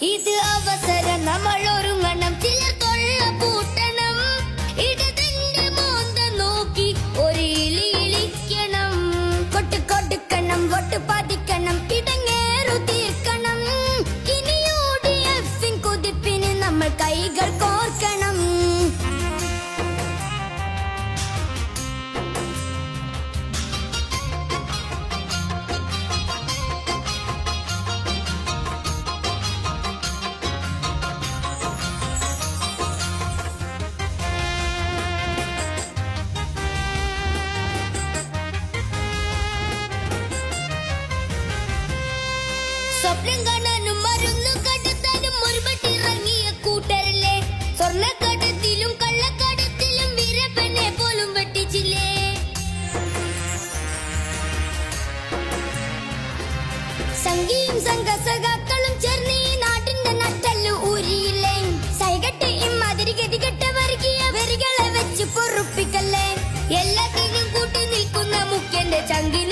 ഇത് അവസരം നമ്മൾ ഒരുങ്ങണം, ചിലർ തൊള്ള പൂട്ടണം, ഇടതിന്റെ മോന്ത നോക്കി ഒരു ഇളി ഇളിക്കണം, കൊട്ട് കൊടുക്കണം, വോട്ട് പതിക്കണം, ഇടങ്ങേറു തീർക്കണം, ഇനി UDF കുതിപ്പിന് നമ്മൾ കൈകൾ കോർക്കണം. സ്വപ്നം കാണാനും മരുന്ന് കടത്താനും ഒരുപട്ടിറങ്ങിയ കൂട്ടരല്ലേ, സ്വർണ്ണക്കടത്തിലും കള്ളക്കടത്തിലും വീരപ്പനെ പോലും വെട്ടിച്ചില്ലേ. സംഘിയും സംഘസഖാക്കളും ചേർന്ന് ഈ നാട്ടിന്റെ നട്ടല് ഊരിയില്ലേ. സൈകട്ടെയും അതിരി ഗതികെട്ട വർഗീയ വെറികളെ വെച്ച് പൊറുപ്പിക്കല്ലേ. എല്ലാത്തിനും കൂട്ടി നിൽക്കുന്ന മുഖ്യന്റെ ചങ്കിന്